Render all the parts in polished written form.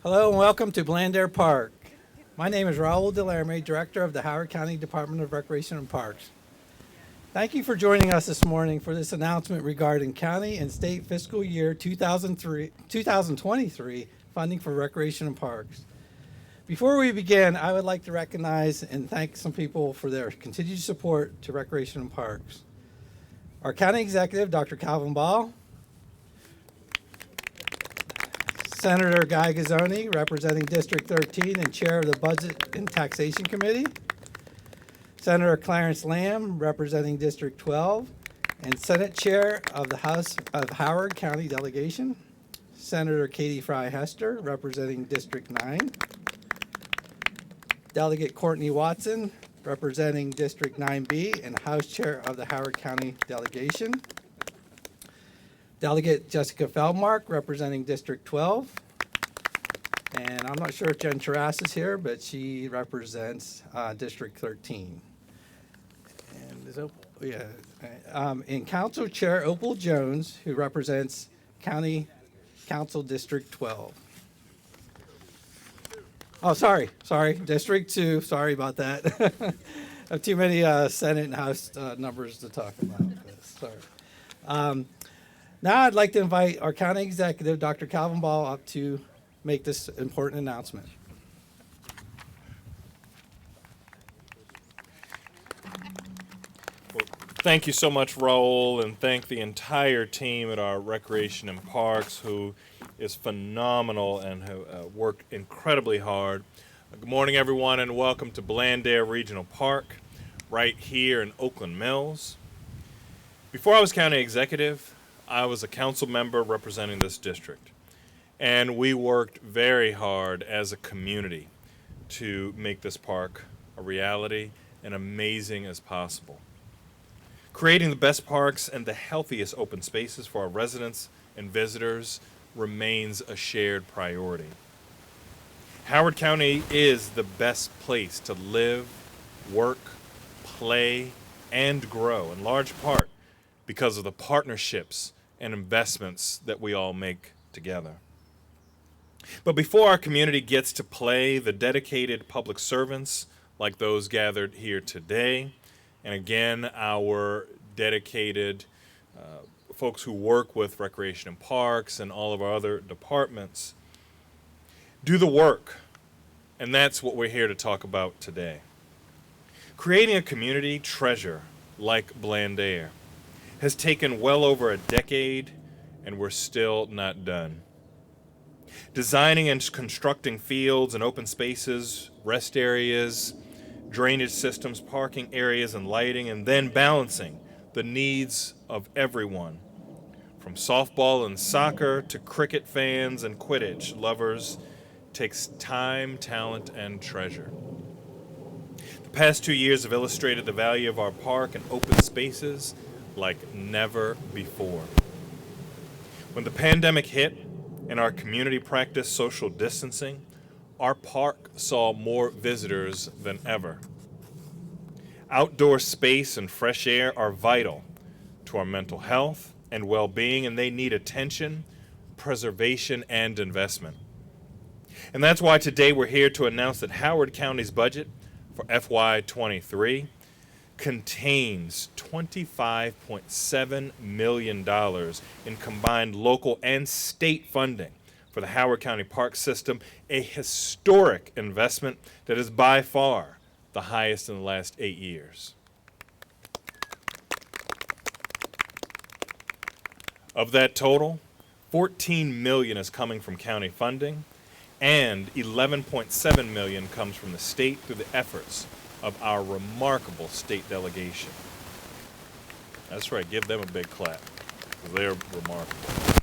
Hello and welcome to Blandair Park. My name is Raul Delarme, Director of the Howard County Department of Recreation and Parks. Thank you for joining us this morning for this announcement regarding county and state fiscal year 2023 funding for recreation and parks. Before we begin, I would like to recognize and thank some people for their continued support to recreation and parks. Our county executive, Dr. Calvin Ball, Senator Guy Gazzoni, representing District 13 and Chair of the Budget and Taxation Committee, Senator Clarence Lam, representing District 12, and Senate Chair of the House of Howard County Delegation, Senator Katie Fry Hester, representing District 9, Delegate Courtney Watson, representing District 9B and House Chair of the Howard County Delegation, Delegate Jessica Feldmark, representing District 12. And I'm not sure if Jen Taras is here, but she represents District 13. And Council Chair Opal Jones, who represents County Council District 12. Oh, sorry, District 2, sorry about that. I have too many Senate and House numbers to talk about. Sorry. Now I'd like to invite our county executive, Dr. Calvin Ball, up to make this important announcement. Well, thank you so much, Raul, and thank the entire team at our Recreation and Parks who is phenomenal and who worked incredibly hard. Good morning, everyone, and welcome to Blandair Regional Park right here in Oakland Mills. Before I was county executive, I was a council member representing this district, and we worked very hard as a community to make this park a reality and amazing as possible. Creating the best parks and the healthiest open spaces for our residents and visitors remains a shared priority. Howard County is the best place to live, work, play, and grow, in large part because of the partnerships and investments that we all make together. But before our community gets to play, the dedicated public servants like those gathered here today, and again, our dedicated folks who work with Recreation and Parks and all of our other departments, do the work. And that's what we're here to talk about today. Creating a community treasure like Blandair has taken well over a decade, and we're still not done. Designing and constructing fields and open spaces, rest areas, drainage systems, parking areas, and lighting, and then balancing the needs of everyone, from softball and soccer to cricket fans and Quidditch lovers, takes time, talent, and treasure. The past 2 years have illustrated the value of our park and open spaces like never before. When the pandemic hit and our community practiced social distancing, our park saw more visitors than ever. Outdoor space and fresh air are vital to our mental health and well-being, and they need attention, preservation, and investment. And that's why today we're here to announce that Howard County's budget for FY23 contains $25.7 million in combined local and state funding for the Howard County Park System, a historic investment that is by far the highest in the last 8 years. Of that total, $14 million is coming from county funding, and $11.7 million comes from the state through the efforts of our remarkable state delegation. That's right, give them a big clap, because they're remarkable.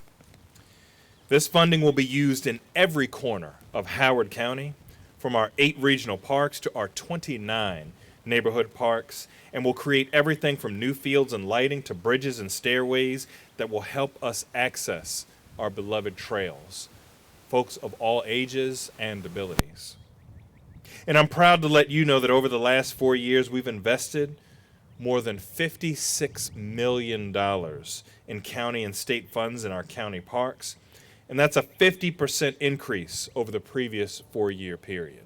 This funding will be used in every corner of Howard County, from our 8 regional parks to our 29 neighborhood parks, and will create everything from new fields and lighting to bridges and stairways that will help us access our beloved trails, folks of all ages and abilities. And I'm proud to let you know that over the last 4 years, we've invested more than $56 million in county and state funds in our county parks, and that's a 50% increase over the previous 4-year period.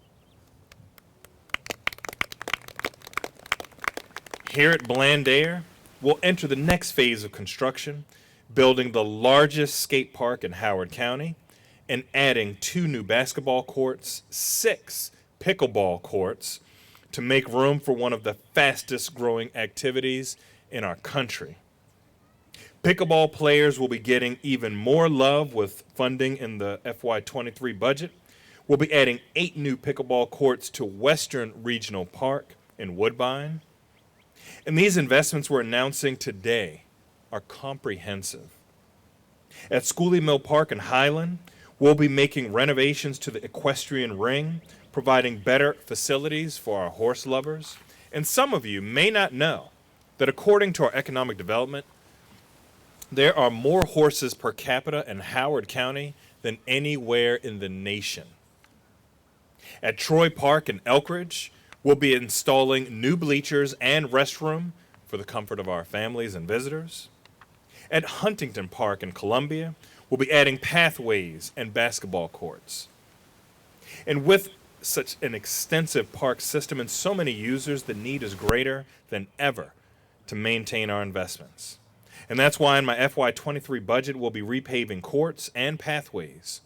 Here at Blandair, we'll enter the next phase of construction, building the largest skate park in Howard County and adding 2 new basketball courts, 6 pickleball courts to make room for one of the fastest growing activities in our country. Pickleball players will be getting even more love with funding in the FY23 budget. We'll be adding 8 new pickleball courts to Western Regional Park in Woodbine. And these investments we're announcing today are comprehensive. At Schooley Mill Park in Highland, we'll be making renovations to the equestrian ring, providing better facilities for our horse lovers. And some of you may not know that according to our economic development, there are more horses per capita in Howard County than anywhere in the nation. At Troy Park in Elkridge, we'll be installing new bleachers and restroom for the comfort of our families and visitors. At Huntington Park in Columbia, we'll be adding pathways and basketball courts. And with such an extensive park system and so many users, the need is greater than ever to maintain our investments. And that's why in my FY23 budget, we'll be repaving courts and pathways,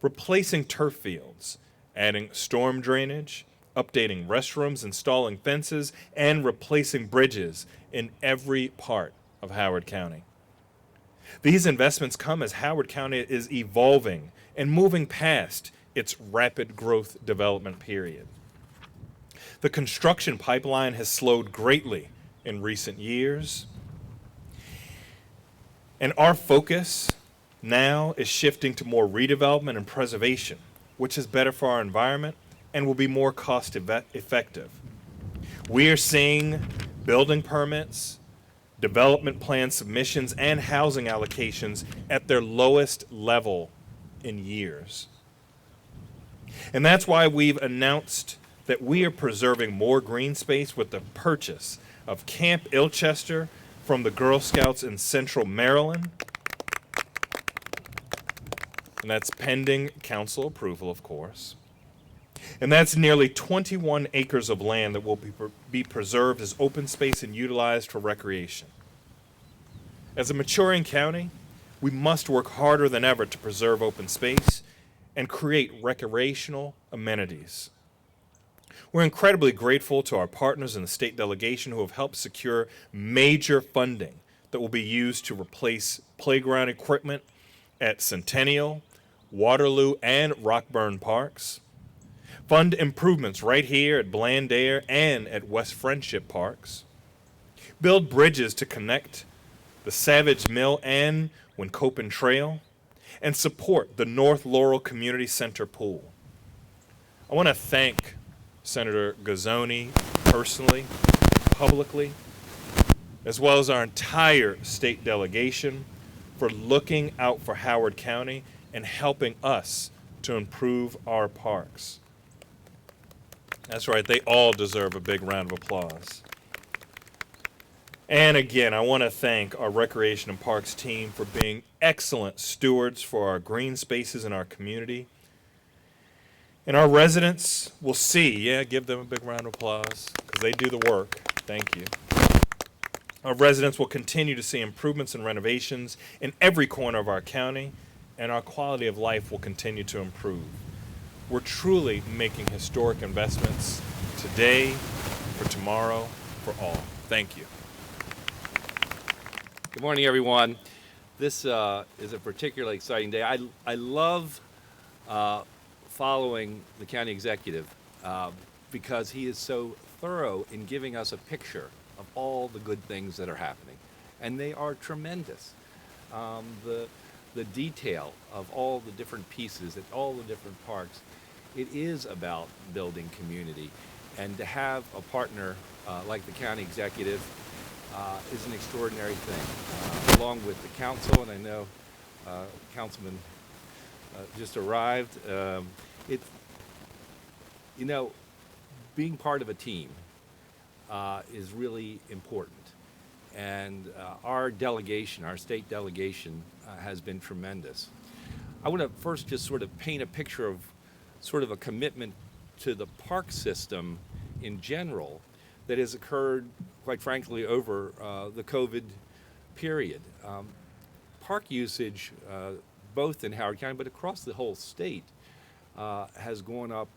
replacing turf fields, adding storm drainage, updating restrooms, installing fences, and replacing bridges in every part of Howard County. These investments come as Howard County is evolving and moving past its rapid growth development period. The construction pipeline has slowed greatly in recent years, and our focus now is shifting to more redevelopment and preservation, which is better for our environment and will be more cost effective. We are seeing building permits, development plan submissions, and housing allocations at their lowest level in years. And that's why we've announced that we are preserving more green space with the purchase of Camp Ilchester from the Girl Scouts in Central Maryland. And that's pending council approval, of course. And that's nearly 21 acres of land that will be preserved as open space and utilized for recreation. As a maturing county, we must work harder than ever to preserve open space and create recreational amenities. We're incredibly grateful to our partners in the state delegation who have helped secure major funding that will be used to replace playground equipment at Centennial, Waterloo, and Rockburn Parks. Fund improvements right here at Blandair and at West Friendship Parks. Build bridges to connect the Savage Mill and Wincopin Trail, and support the North Laurel Community Center pool. I want to thank Senator Gazzoni personally, publicly, as well as our entire state delegation for looking out for Howard County and helping us to improve our parks. That's right, they all deserve a big round of applause. And again, I want to thank our Recreation and Parks team for being excellent stewards for our green spaces in our community. And our residents will see, give them a big round of applause, because they do the work. Thank you. Our residents will continue to see improvements and renovations in every corner of our county, and our quality of life will continue to improve. We're truly making historic investments today, for tomorrow, for all. Thank you. Good morning, everyone. This is a particularly exciting day. I love following the county executive because he is so thorough in giving us a picture of all the good things that are happening, and they are tremendous. The detail of all the different pieces at all the different parks, it is about building community, and to have a partner like the county executive is an extraordinary thing, along with the council, and I know Councilman just arrived. Being part of a team is really important, and our delegation, our state delegation, has been tremendous. I want to first just sort of paint a picture of sort of a commitment to the park system in general that has occurred, quite frankly, over the COVID period. Park usage, both in Howard County but across the whole state, has gone up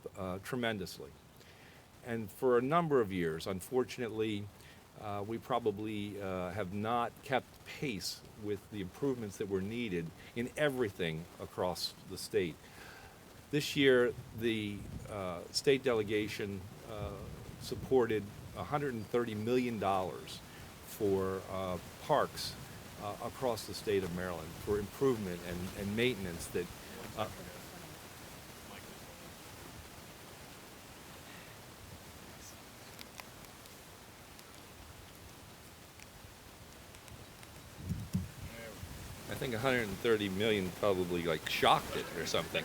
tremendously. And for a number of years, unfortunately, we probably have not kept pace with the improvements that were needed in everything across the state. This year, the state delegation supported $130 million for parks across the state of Maryland for improvement and maintenance that I think 130 million probably like shocked it or something.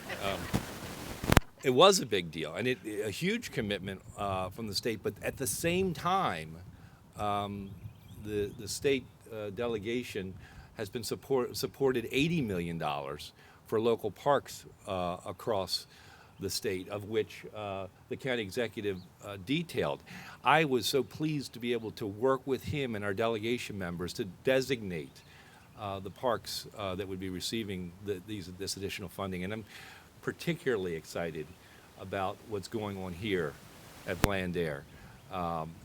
It was a big deal and a huge commitment from the state, but at the same time, the state delegation has been supported $80 million for local parks across the state, of which the county executive detailed. I was so pleased to be able to work with him and our delegation members to designate the parks that would be receiving this additional funding. And I'm particularly excited about what's going on here at Blandair.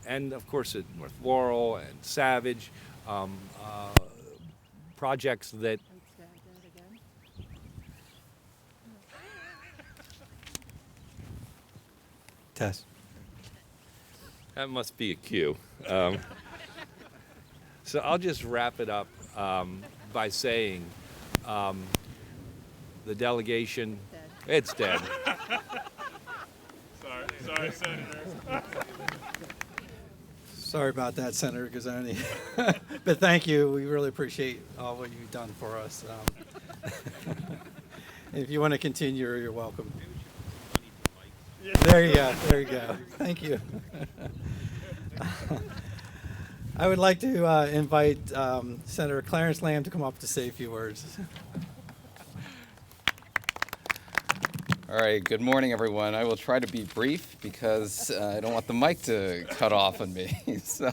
And of course at North Laurel and Savage, projects that Test. that must be a cue. So I'll just wrap it up by saying the delegation, it's dead. Sorry, Senator. Sorry about that, Senator Gazzoni. But thank you. We really appreciate all what you've done for us. If you want to continue, you're welcome. There you go. There you go. Thank you. I would like to invite Senator Clarence Lam to come up to say a few words. All right, good morning, everyone. I will try to be brief because I don't want the mic to cut off on me. So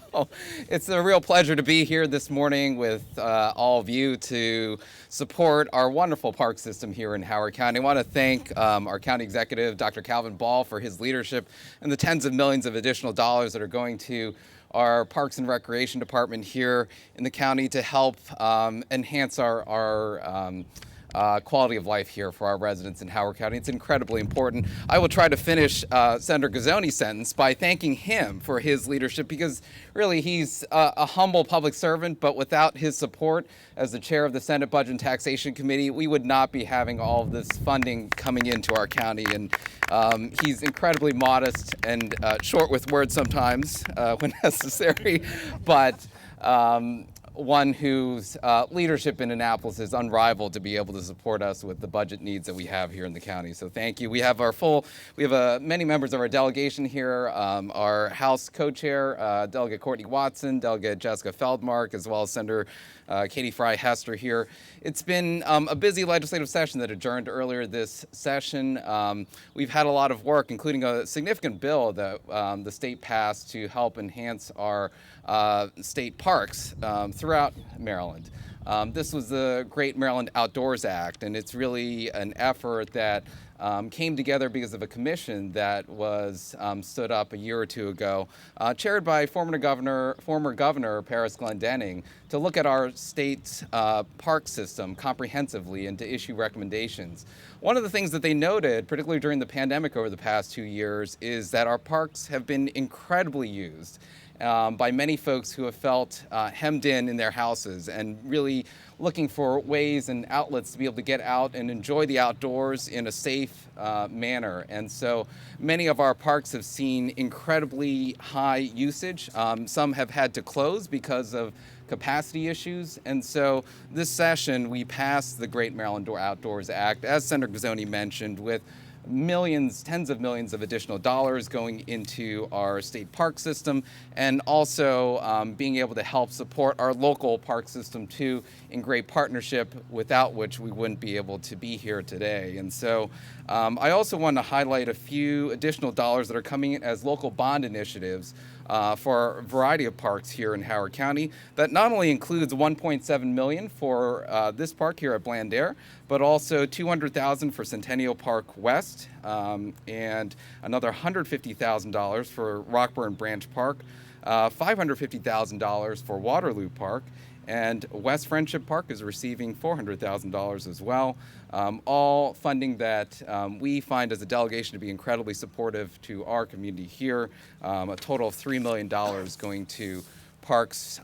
it's a real pleasure to be here this morning with all of you to support our wonderful park system here in Howard County. I want to thank our county executive, Dr. Calvin Ball, for his leadership and the tens of millions of additional dollars that are going to our Parks and Recreation Department here in the county to help enhance our quality of life here for our residents in Howard County. It's incredibly important. I will try to finish Senator Gazzoni's sentence by thanking him for his leadership because really he's a humble public servant, but without his support as the chair of the Senate Budget and Taxation Committee, we would not be having all of this funding coming into our county. And he's incredibly modest and short with words sometimes when necessary, but one whose leadership in Annapolis is unrivaled to be able to support us with the budget needs that we have here in the county. So thank you. We have many members of our delegation here, our House co-chair, Delegate Courtney Watson, Delegate Jessica Feldmark, as well as Senator Katie Fry-Hester here. It's been a busy legislative session that adjourned earlier this session. We've had a lot of work, including a significant bill that the state passed to help enhance our state parks throughout Maryland. This was the Great Maryland Outdoors Act, and it's really an effort that came together because of a commission that was stood up a year or two ago, chaired by former Governor Paris Glendening, to look at our state's park system comprehensively and to issue recommendations. One of the things that they noted, particularly during the pandemic over the past 2 years, is that our parks have been incredibly used by many folks who have felt hemmed in their houses and really looking for ways and outlets to be able to get out and enjoy the outdoors in a safe manner. And so many of our parks have seen incredibly high usage. Some have had to close because of capacity issues. And so this session, we passed the Great Maryland Outdoors Act, as Senator Gazzoni mentioned, with millions, tens of millions of additional dollars going into our state park system, and also being able to help support our local park system too in great partnership, without which we wouldn't be able to be here today. And so I also want to highlight a few additional dollars that are coming in as local bond initiatives for a variety of parks here in Howard County. That not only includes $1.7 million for this park here at Blandair, but also $200,000 for Centennial Park West, and another $150,000 for Rockburn Branch Park, $550,000 for Waterloo Park, and West Friendship Park is receiving $400,000 as well. All funding that we find as a delegation to be incredibly supportive to our community here. A total of $3 million going to parks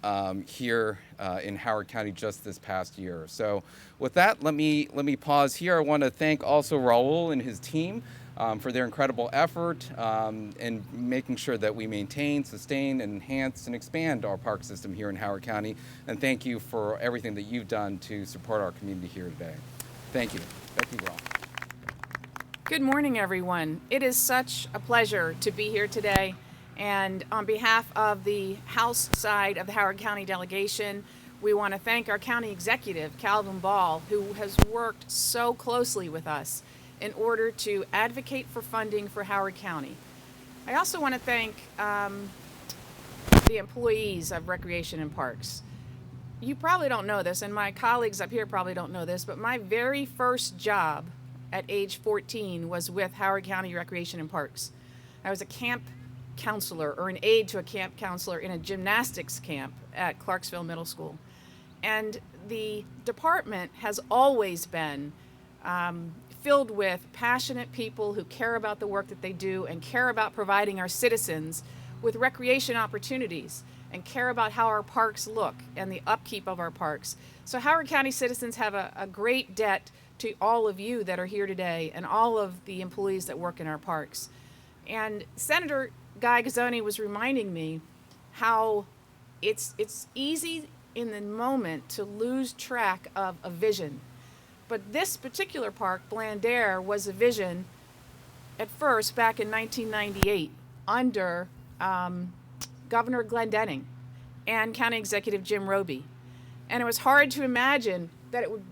here in Howard County just this past year. So with that, let me pause here. I want to thank also Raul and his team for their incredible effort in making sure that we maintain, sustain, enhance, and expand our park system here in Howard County. And thank you for everything that you've done to support our community here today. Thank you. Thank you, Raul. Good morning, everyone. It is such a pleasure to be here today. And on behalf of the House side of the Howard County delegation, we want to thank our county executive, Calvin Ball, who has worked so closely with us in order to advocate for funding for Howard County. I also want to thank the employees of Recreation and Parks. You probably don't know this, and my colleagues up here probably don't know this, but my very first job at age 14 was with Howard County Recreation and Parks. I was a camp counselor, or an aide to a camp counselor in a gymnastics camp at Clarksville Middle School. And the department has always been filled with passionate people who care about the work that they do and care about providing our citizens with recreation opportunities and care about how our parks look and the upkeep of our parks. So Howard County citizens have a great debt to all of you that are here today and all of the employees that work in our parks. And Senator Guy Gazzoni was reminding me how it's easy in the moment to lose track of a vision. But this particular park, Blandair, was a vision at first back in 1998 under Governor Glendenning and County Executive Jim Roby. And it was hard to imagine that it would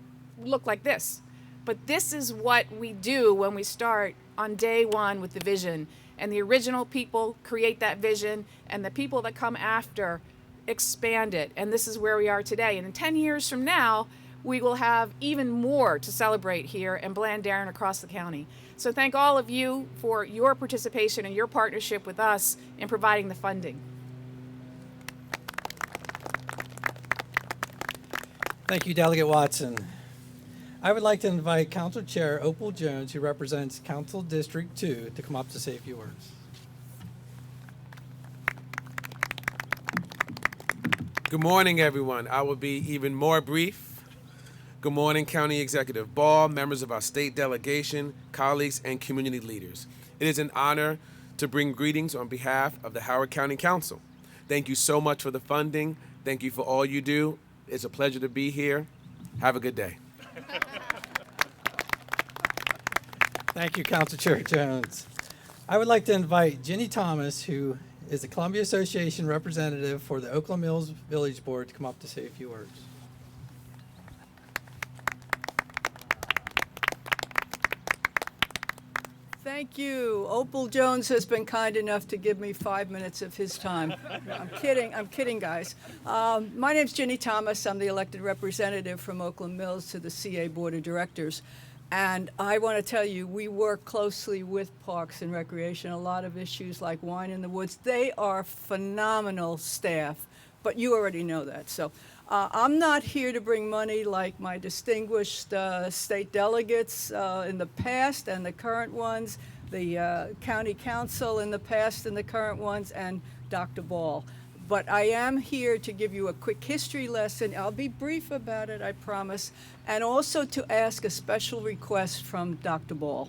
look like this. But this is what we do when we start on day one with the vision. And the original people create that vision, and the people that come after expand it. And this is where we are today. And in 10 years from now, we will have even more to celebrate here in Blandair and across the county. So thank all of you for your participation and your partnership with us in providing the funding. Thank you, Delegate Watson. I would like to invite Council Chair Opal Jones, who represents Council District 2, to come up to say a few words. Good morning, everyone. I will be even more brief. Good morning, County Executive Ball, members of our state delegation, colleagues, and community leaders. It is an honor to bring greetings on behalf of the Howard County Council. Thank you so much for the funding. Thank you for all you do. It's a pleasure to be here. Have a good day. Thank you, Council Chair Jones. I would like to invite Ginny Thomas, who is the Columbia Association representative for the Oakland Mills Village Board, to come up to say a few words. Thank you. Opal Jones has been kind enough to give me 5 minutes of his time. I'm kidding, guys. My name's Ginny Thomas. I'm the elected representative from Oakland Mills to the CA Board of Directors. And I want to tell you, we work closely with Parks and Recreation, a lot of issues like Wine in the Woods. They are phenomenal staff, but you already know that. So I'm not here to bring money like my distinguished state delegates in the past and the current ones, the county council in the past and the current ones, and Dr. Ball. But I am here to give you a quick history lesson. I'll be brief about it, I promise, and also to ask a special request from Dr. Ball.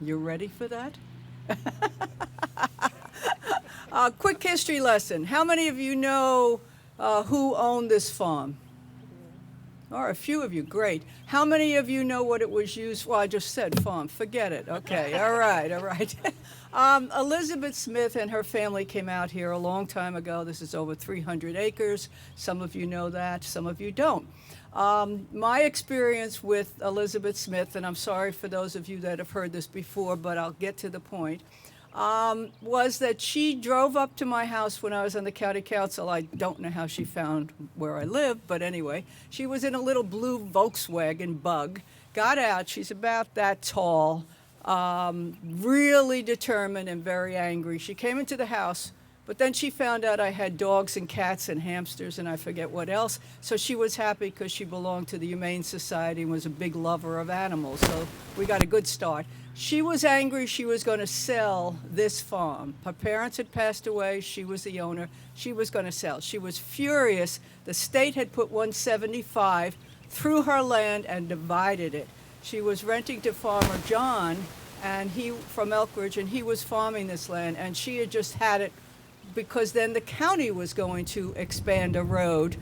You ready for that? Quick history lesson. How many of you know who owned this farm? All right, a few of you, great. How many of you know what it was used? Well, I just said farm. Forget it. Okay, all right, all right. Elizabeth Smith and her family came out here a long time ago. This is over 300 acres. Some of you know that, some of you don't. My experience with Elizabeth Smith, and I'm sorry for those of you that have heard this before, but I'll get to the point, was that she drove up to my house when I was on the county council. I don't know how she found where I live, but anyway, she was in a little blue Volkswagen Bug, got out, she's about that tall, really determined and very angry. She came into the house, but then she found out I had dogs and cats and hamsters and I forget what else. So she was happy because she belonged to the Humane Society and was a big lover of animals. So we got a good start. She was angry she was going to sell this farm. Her parents had passed away. She was the owner. She was going to sell. She was furious. The state had put 175 through her land and divided it. She was renting to Farmer John and he from Elkridge, and he was farming this land, and she had just had it because then the county was going to expand a road,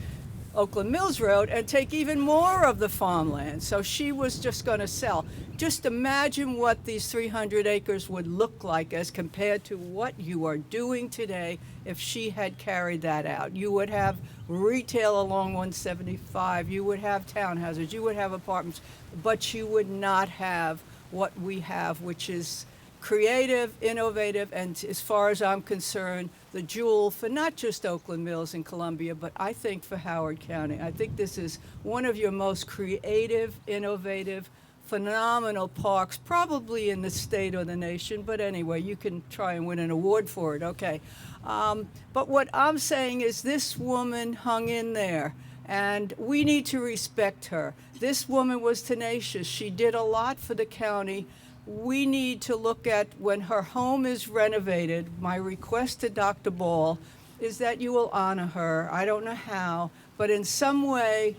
Oakland Mills Road, and take even more of the farmland. So she was just going to sell. Just imagine what these 300 acres would look like as compared to what you are doing today if she had carried that out. You would have retail along 175, you would have townhouses, you would have apartments, but you would not have what we have, which is creative, innovative, and as far as I'm concerned, the jewel for not just Oakland Mills and Columbia, but I think for Howard County. I think this is one of your most creative, innovative, phenomenal parks, probably in the state or the nation, but anyway, you can try and win an award for it, okay. But what I'm saying is this woman hung in there, and we need to respect her. This woman was tenacious. She did a lot for the county. We need to look at when her home is renovated, my request to Dr. Ball is that you will honor her. I don't know how, but in some way,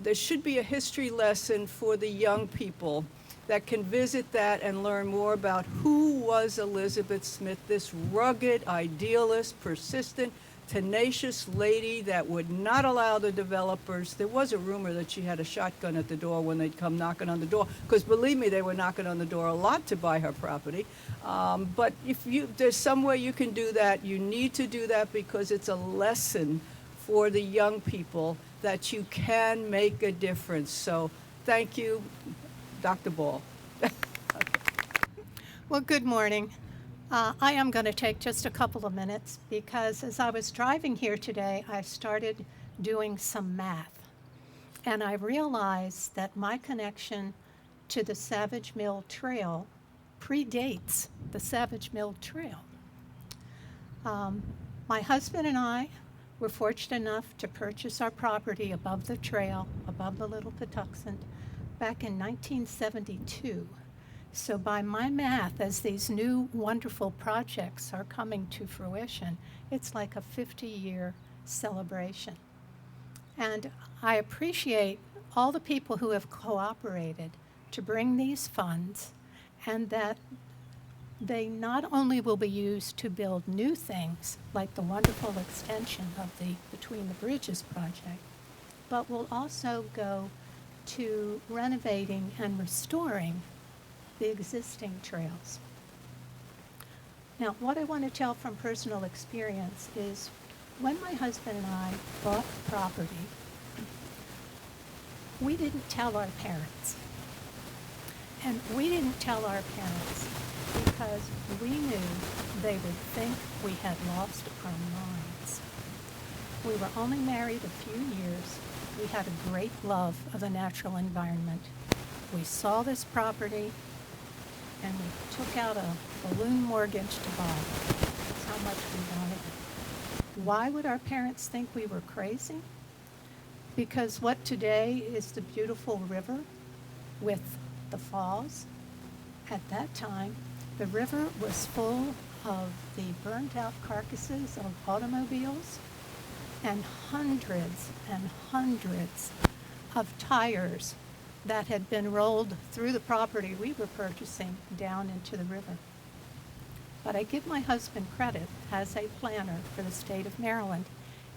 there should be a history lesson for the young people that can visit that and learn more about who was Elizabeth Smith, this rugged, idealist, persistent, tenacious lady that would not allow the developers. There was a rumor that she had a shotgun at the door when they'd come knocking on the door, because believe me, they were knocking on the door a lot to buy her property. But if there's some way you can do that, you need to do that because it's a lesson for the young people that you can make a difference. So thank you, Dr. Ball. Well, good morning. I am going to take just a couple of minutes because as I was driving here today, I started doing some math. And I realized that my connection to the Savage Mill Trail predates the Savage Mill Trail. My husband and I were fortunate enough to purchase our property above the trail, above the Little Patuxent, back in 1972. So by my math, as these new wonderful projects are coming to fruition, it's like a 50-year celebration. And I appreciate all the people who have cooperated to bring these funds, and that they not only will be used to build new things, like the wonderful extension of the Between the Bridges project, but will also go to renovating and restoring the existing trails. Now, what I want to tell from personal experience is when my husband and I bought the property, we didn't tell our parents. And we didn't tell our parents because we knew they would think we had lost our minds. We were only married a few years. We had a great love of the natural environment. We saw this property and we took out a balloon mortgage to buy it. That's how much we wanted it. Why would our parents think we were crazy? Because what today is the beautiful river with the falls, at that time, the river was full of the burned out carcasses of automobiles and hundreds of tires that had been rolled through the property we were purchasing down into the river. But I give my husband credit as a planner for the state of Maryland.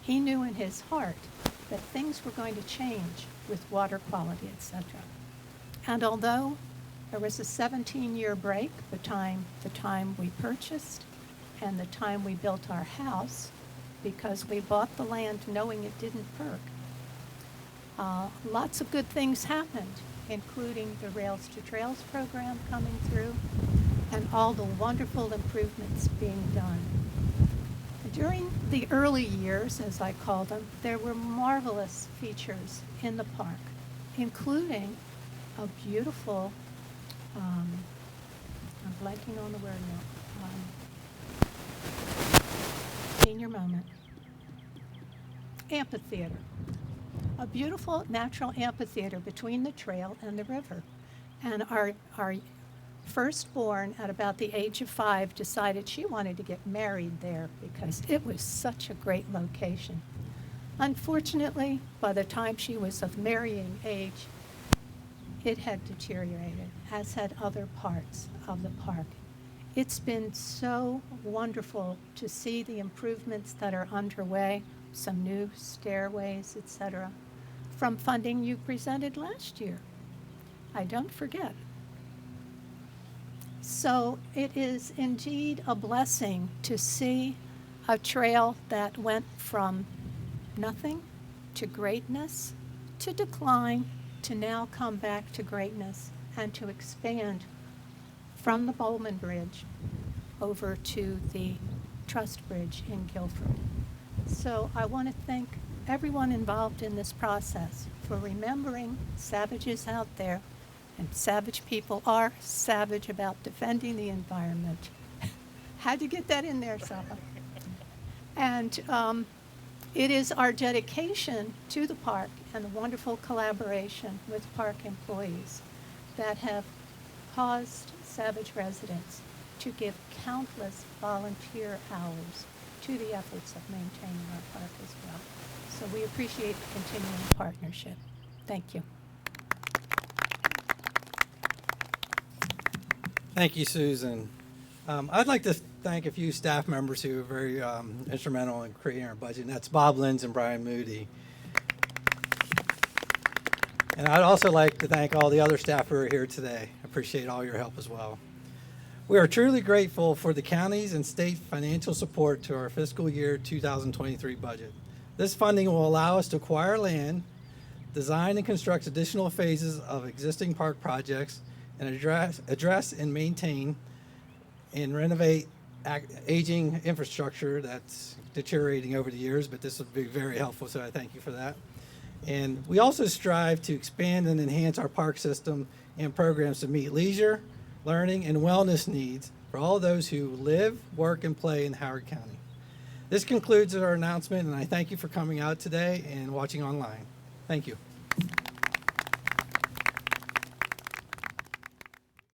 He knew in his heart that things were going to change with water quality, etc. And although there was a 17-year break between the time we purchased and the time we built our house, because we bought the land knowing it didn't perk, lots of good things happened, including the Rails to Trails program coming through and all the wonderful improvements being done. During the early years, as I call them, there were marvelous features in the park, including a beautiful, I'm blanking on the word now, senior moment, amphitheater. A beautiful natural amphitheater between the trail and the river. And our firstborn, at about the age of 5, decided she wanted to get married there because it was such a great location. Unfortunately, by the time she was of marrying age, it had deteriorated, as had other parts of the park. It's been so wonderful to see the improvements that are underway, some new stairways, etc., from funding you presented last year. I don't forget. So it is indeed a blessing to see a trail that went from nothing to greatness to decline to now come back to greatness and to expand from the Bowman Bridge over to the Trust Bridge in Guilford. So I want to thank everyone involved in this process for remembering savages out there, and savage people are savage about defending the environment. Had to get that in there, Sapa. And it is our dedication to the park and the wonderful collaboration with park employees that have caused Savage residents to give countless volunteer hours to the efforts of maintaining our park as well. So we appreciate the continuing partnership. Thank you. Thank you, Susan. I'd like to thank a few staff members who were very instrumental in creating our budget, and that's Bob Linz and Brian Moody. And I'd also like to thank all the other staff who are here today. Appreciate all your help as well. We are truly grateful for the county's and state financial support to our fiscal year 2023 budget. This funding will allow us to acquire land, design and construct additional phases of existing park projects, and address and maintain and renovate aging infrastructure that's deteriorating over the years, but this will be very helpful, so I thank you for that. And we also strive to expand and enhance our park system and programs to meet leisure, learning, and wellness needs for all those who live, work, and play in Howard County. This concludes our announcement, and I thank you for coming out today and watching online. Thank you.